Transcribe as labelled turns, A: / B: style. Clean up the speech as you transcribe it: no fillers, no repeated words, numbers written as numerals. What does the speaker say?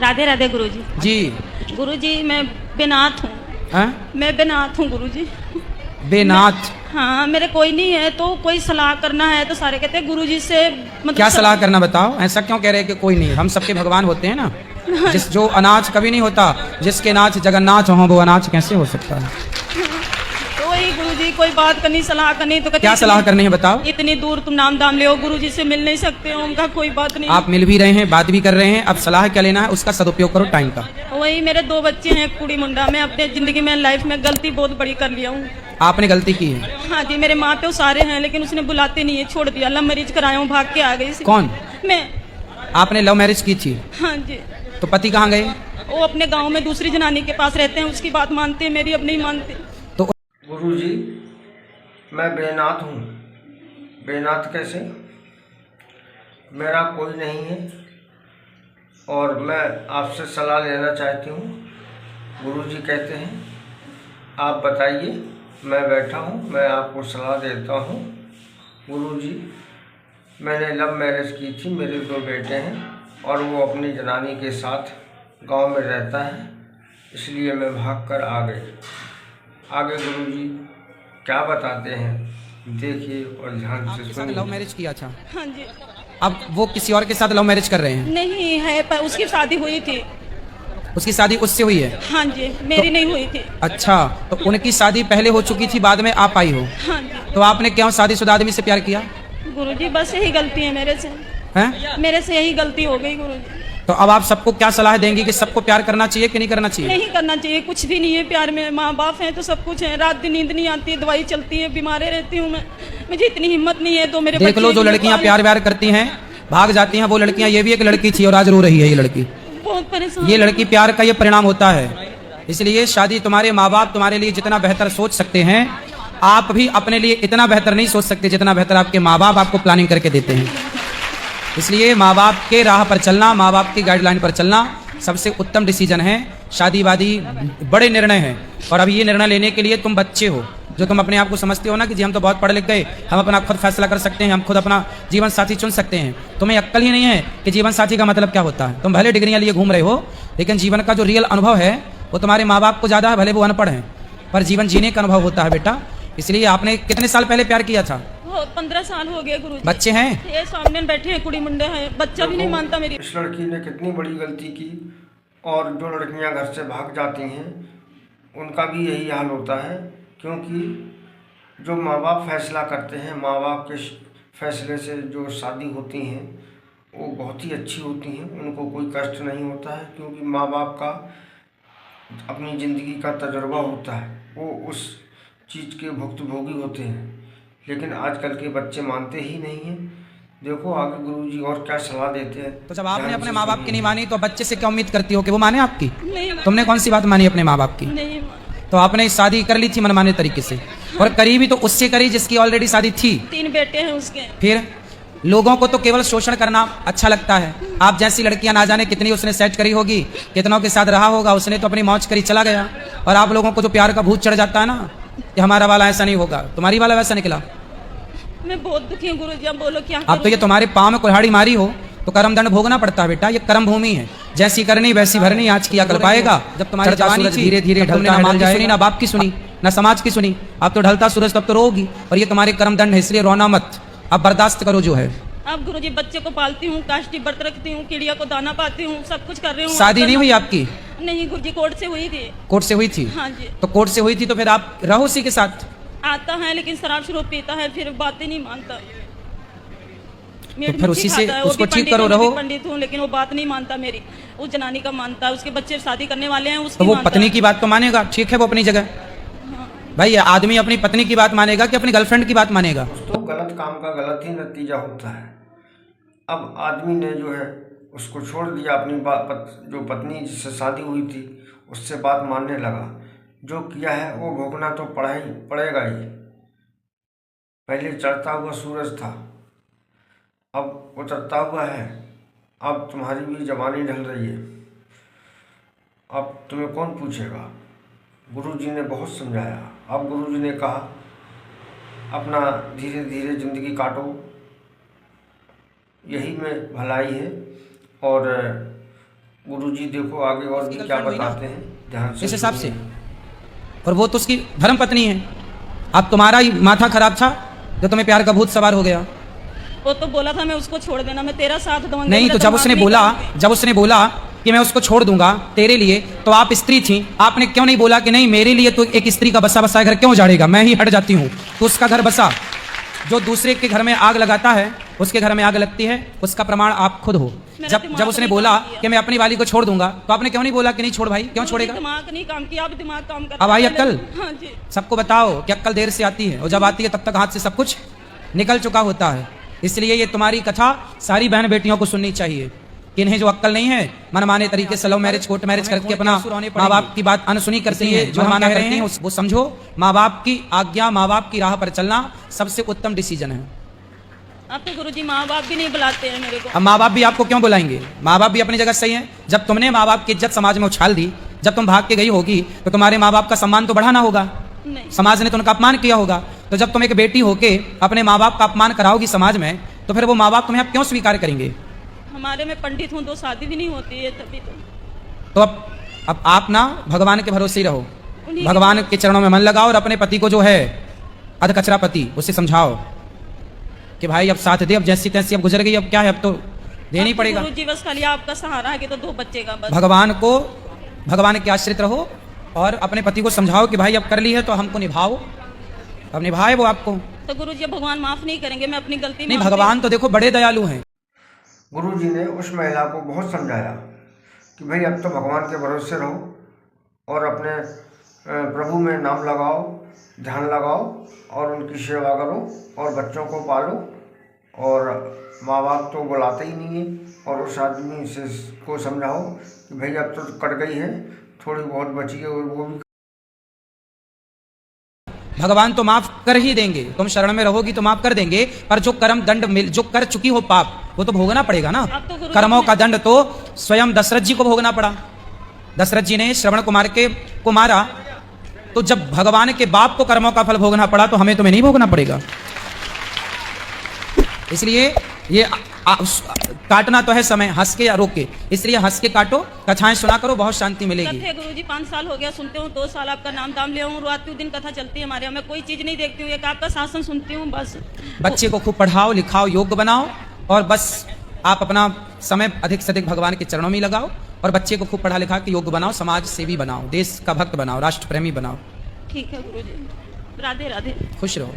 A: राधे राधे गुरुजी।
B: जी।
A: गुरुजी मैं बेनाथ हूँ।
B: हाँ?
A: मैं बेनाथ हूँ गुरुजी।
B: बेनाथ?
A: हाँ, मेरे कोई नहीं है तो कोई सलाह करना है तो सारे कहते हैं गुरुजी से मतलब
B: क्या सलाह करना बताओ? ऐसा क्यों कह रहे हैं कि कोई नहीं? हम सबके भगवान होते हैं ना। जिस जो अनाथ कभी नहीं होता, जिसके नाथ जगन्नाथ हो वो अनाथ कैसे हो सकता है?
A: तो वही गुरुजी कोई बात करनी सलाह करनी तो कहते
B: क्या सलाह करनी है बताओ?
A: इतनी दूर तुम नाम दाम ले हो, गुरुजी से मिल नहीं सकते हो। उनका कोई बात नहीं।
B: आप मिल भी रहे हैं, बात भी कर रहे हैं, अब सलाह क्या लेना है उसका सदुपयोग करो टाइम का।
A: वही मेरे 2 बच्चे हैं, कुड़ी मुंडा। मैं अपने जिंदगी में लाइफ में गलती बहुत बड़ी कर लिया हूँ।
B: आपने गलती की है?
A: हाँ जी, मेरे माँ प्यो सारे हैं लेकिन उसने बुलाते नहीं है, छोड़ दिया। लव मैरिज कराया हूँ, भाग के आ गई।
B: कौन?
A: मैं।
B: आपने लव मैरिज की थी?
A: हाँ जी।
B: तो पति कहाँ गए?
A: वो अपने गांव में दूसरी जनानी के पास रहते हैं, उसकी बात मानते हैं, मेरी अब नहीं मानते।
B: तो
C: गुरुजी मैं बेनाथ हूँ। बेनाथ कैसे? मेरा कोई नहीं है और मैं आपसे सलाह लेना चाहती हूँ। गुरुजी कहते हैं आप बताइए, मैं बैठा हूँ, मैं आपको सलाह देता हूँ। गुरुजी मैंने लव मैरिज की थी, मेरे 2 बेटे हैं और वो अपनी जनानी के साथ गांव में रहता है, इसलिए मैं भागकर आ गई। आगे गुरुजी क्या बताते हैं देखिए और ध्यान से
B: आपके साथ
C: सुनिए।
B: लव मैरिज किया था?
A: हाँ जी।
B: अब वो किसी और के साथ लव मैरिज कर रहे हैं?
A: नहीं है, पर उसकी शादी हुई थी।
B: उसकी शादी उससे हुई है?
A: हाँ जी, मेरी नहीं हुई थी।
B: अच्छा, तो उनकी शादी पहले हो चुकी थी, बाद में आप आई हो?
A: हाँ जी।
B: तो आपने क्यों शादीशुदा आदमी से प्यार किया?
A: गुरुजी बस यही गलती है मेरे से।
B: हैं?
A: मेरे से यही गलती हो गई गुरुजी।
B: तो अब आप सबको क्या सलाह देंगी कि सबको प्यार करना चाहिए कि नहीं करना चाहिए?
A: नहीं करना चाहिए, कुछ भी नहीं है प्यार में। माँ बाप हैं तो सब कुछ है। रात दिन नींद नहीं आती, दवाई चलती है, बीमारे रहती हूँ मैं। मुझे इतनी हिम्मत नहीं है तो मेरे
B: देख लो, जो लड़कियां प्यार व्यार करती हैं भाग जाती हैं वो लड़कियां, ये भी एक लड़की थी और आज रो रही है ये लड़की।
A: बहुत परेशान।
B: ये लड़की प्यार का ये परिणाम होता है। इसलिए शादी तुम्हारे माँ बाप तुम्हारे लिए जितना बेहतर सोच सकते हैं, आप भी अपने लिए इतना बेहतर नहीं सोच सकते जितना बेहतर आपके माँ बाप आपको प्लानिंग करके देते हैं। इसलिए माँ बाप के राह पर चलना, माँ बाप की गाइडलाइन पर चलना सबसे उत्तम डिसीजन है। शादी वादी बड़े निर्णय हैं और अभी ये निर्णय लेने के लिए तुम बच्चे हो, जो तुम अपने आप को समझते हो ना कि जी हम तो बहुत पढ़े लिख गए, हम अपना खुद फैसला कर सकते हैं, हम खुद अपना जीवन साथी चुन सकते हैं। तुम्हें अक्ल ही नहीं है कि जीवन साथी का मतलब क्या होता है। तुम भले डिग्रियां लिए घूम रहे हो लेकिन जीवन का जो रियल अनुभव है वो तुम्हारे माँ बाप को ज़्यादा है, भले वो अनपढ़ हैं, पर जीवन जीने का अनुभव होता है बेटा। इसलिए आपने कितने साल पहले प्यार किया था?
A: 15 साल हो गए गुरुजी।
B: बच्चे हैं?
A: ये सामने बैठे हैं, कुड़ी मुंडे हैं, बच्चा भी नहीं मानता मेरी।
C: इस लड़की ने कितनी बड़ी गलती की और जो लड़कियां घर से भाग जाती हैं उनका भी यही हाल होता है, क्योंकि जो माँ बाप फैसला करते हैं, माँ बाप के फैसले से जो शादी होती हैं वो बहुत ही अच्छी होती हैं, उनको कोई कष्ट नहीं होता है, क्योंकि माँ बाप का अपनी ज़िंदगी का तजुर्बा होता है, वो उस चीज़ के भुक्तभोगी होते हैं। लेकिन आजकल के बच्चे मानते ही नहीं हैं। देखो आगे गुरुजी और क्या सलाह देते हैं।
B: तो जब आपने अपने माँ बाप की नहीं मानी तो बच्चे से क्या उम्मीद करती हो कि वो माने आपकी?
A: नहीं।
B: तुमने कौन सी बात मानी अपने माँ बाप की?
A: नहीं।
B: तो आपने शादी कर ली थी मनमाने तरीके से, और करी भी तो उससे करी जिसकी ऑलरेडी शादी थी।
A: 3 बेटे हैं उसके।
B: फिर लोगों को तो केवल शोषण करना अच्छा लगता है। आप जैसी लड़कियां ना जाने कितनी उसने सेट करी होगी, कितनों के साथ रहा होगा, उसने तो अपनी मौज करी चला गया। और आप लोगों को जो प्यार का भूत चढ़ जाता है ना कि हमारा वाला ऐसा नहीं होगा, तुम्हारी वाला वैसा निकला।
A: मैं बहुत दुखी हूँ गुरुजी, अब बोलो क्या
B: अब तो ये तुम्हारे पाँव में कुल्हाड़ी मारी हो तो कर्म दंड भोगना पड़ता है बेटा। ये कर्म भूमि है, जैसी करनी वैसी भरनी, आज किया कल पाएगा। जब तुम्हारी जवानी धीरे धीरे ढलता है, ना सुनी ना बाप की सुनी ना समाज की सुनी, अब तो ढलता सूरज तब तो रोगी। और ये तुम्हारे कर्म दंड है, इसलिए रोना मत, अब बर्दाश्त करो जो है।
A: अब गुरुजी बच्चे को पालती हूँ, काष्टी व्रत रखती हूँ, चिड़िया को दाना पाती हूँ, सब कुछ कर रही हूँ।
B: शादी नहीं हुई आपकी?
A: नहीं गुरुजी, कोर्ट से हुई थी।
B: कोर्ट से हुई थी?
A: हाँ जी।
B: तो कोर्ट से हुई थी तो फिर आप रहो उसी के साथ?
A: आता है लेकिन शराब शुरू पीता है, फिर बातें नहीं मानता।
B: तो फिर उसी से उसको ठीक करो, रहो।
A: पंडित हूँ लेकिन वो बात नहीं मानता मेरी। उस जनानी का मानता है, उसके बच्चे शादी करने वाले हैं उसकी
B: तो वो
A: मानता
B: पत्नी
A: है।
B: की बात तो मानेगा, ठीक है वो अपनी जगह। भाई आदमी अपनी पत्नी की बात मानेगा कि अपनी गर्लफ्रेंड की बात मानेगा?
C: तो गलत काम का गलत ही नतीजा होता है। अब आदमी ने जो है उसको छोड़ दिया, अपनी जो पत्नी जिससे शादी हुई थी उससे बात मानने लगा। जो किया है वो भोगना तो पड़ेगा ही। पहले चढ़ता हुआ सूरज था, अब उतरता हुआ है। अब तुम्हारी भी जवानी ढल रही है, अब तुम्हें कौन पूछेगा। गुरुजी ने बहुत समझाया। अब गुरुजी ने कहा अपना धीरे धीरे ज़िंदगी काटो, यही में भलाई है। और गुरुजी देखो आगे और भी क्या बताते हैं, ध्यान से
B: इस हिसाब से।
C: सुनिए।
B: और वो तो उसकी धर्म पत्नी है। अब तुम्हारा ही माथा खराब था जो तुम्हें प्यार का भूत सवार हो गया।
A: वो तो बोला था मैं उसको छोड़ देना, मैं तेरा साथ दूंगी।
B: नहीं तो जब उसने बोला कि मैं उसको छोड़ दूंगा तेरे लिए, तो आप स्त्री थी, आपने क्यों नहीं बोला कि नहीं मेरे लिए तो एक स्त्री का बसा बसा घर क्यों उजाड़ेगा, मैं ही हट जाती हूँ। तो उसका घर बसा। जो दूसरे के घर में आग लगाता है उसके घर में आग लगती है, उसका प्रमाण आप खुद हो। जब उसने बोला कि मैं अपनी वाली को छोड़ दूंगा, तो आपने क्यों नहीं बोला कि नहीं छोड़ भाई, क्यों छोड़ेगा?
A: दिमाग नहीं काम किया, अब दिमाग काम कर।
B: अब आई अक्ल?
A: हाँ जी।
B: सबको बताओ कि अक्ल देर से आती है, और जब आती है तब तक हाथ से सब कुछ निकल चुका होता है। इसलिए ये तुम्हारी कथा सारी बहन बेटियों को सुननी चाहिए कि इन्हें जो अक्ल नहीं है, मनमाने तरीके से लव मैरिज कोर्ट मैरिज करके अपना माँ बाप की बात अनसुनी करती है, जो माना करते हैं वो समझो। माँ बाप की आज्ञा, माँ बाप की राह पर चलना सबसे उत्तम डिसीजन है।
A: अब तो गुरुजी माँ बाप भी नहीं बुलाते हैं मेरे को।
B: अब माँ बाप भी आपको क्यों बुलाएंगे? माँ बाप भी अपनी जगह सही है। जब तुमने माँ बाप की इज्जत समाज में उछाल दी, जब तुम भाग के गई होगी, तो तुम्हारे माँ बाप का सम्मान तो बढ़ाना होगा।
A: नहीं,
B: समाज ने तो उनका अपमान किया होगा। तो जब तुम एक बेटी होके अपने माँ बाप का अपमान कराओगी समाज में, तो फिर वो माँ बाप तुम्हें अब क्यों स्वीकार करेंगे?
A: हमारे में पंडित हूँ तो शादी भी नहीं होती है तभी
B: तो अब आप ना भगवान के भरोसे ही रहो,
A: उन्हीं
B: भगवान के चरणों में मन लगाओ, और अपने पति को जो है अधकचरा पति, उससे समझाओ कि भाई अब साथ दे, अब जैसी तैसी अब गुजर गई, अब क्या है, अब तो देना ही पड़ेगा।
A: गुरुजी बस खाली आपका सहारा है कि तो 2 बच्चे का बस।
B: भगवान के आश्रित रहो, और अपने पति को समझाओ कि भाई अब कर ली है तो हमको निभाओ, अब निभाए वो आपको।
A: तो गुरुजी भगवान माफ नहीं करेंगे, मैं अपनी गलती
B: नहीं,
A: मानती
B: भगवान तो देखो बड़े दयालु हैं।
C: गुरुजी ने उस महिला को बहुत समझाया कि भाई अब तो भगवान के भरोसे रहो और अपने प्रभु में नाम लगाओ, ध्यान लगाओ और उनकी सेवा करो और बच्चों को पालो। और माँ बाप तो बुलाते ही नहीं है, और उस आदमी से को समझाओ कि भाई अब तो कट गई है, थोड़ी बहुत बची है, वो भी
B: भगवान तो माफ कर ही देंगे, तुम शरण में रहोगी तो माफ कर देंगे, पर जो कर्म दंड जो कर चुकी हो पाप, वो तो भोगना पड़ेगा ना।
A: अब तो गुरु
B: कर्मों का दंड तो स्वयं दशरथ जी को भोगना पड़ा। दशरथ जी ने श्रवण कुमार को मारा, तो जब भगवान के बाप को कर्मों का फल भोगना पड़ा, तो हमें तुम्हें नहीं भोगना पड़ेगा। इसलिए ये काटना तो है समय, हंस के या रोक के, इसलिए हंस के काटो, कथाएं सुना करो, बहुत शांति मिलेगी।
A: कथे गुरुजी 5 साल हो गया सुनते हूँ, 2 साल आपका नाम दाम ले हूँ, रात दिन कथा चलती है हमारे यहाँ। मैं कोई चीज नहीं देखती हूँ, एक आपका शासन सुनती हूँ बस।
B: बच्चे को खूब पढ़ाओ लिखाओ, योग्य बनाओ, और बस आप अपना समय अधिक से अधिक भगवान के चरणों में लगाओ, और बच्चे को खूब पढ़ा लिखा के योग्य बनाओ, समाज सेवी बनाओ, देश का भक्त बनाओ, राष्ट्र प्रेमी बनाओ।
A: ठीक है गुरुजी, राधे राधे।
B: खुश रहो।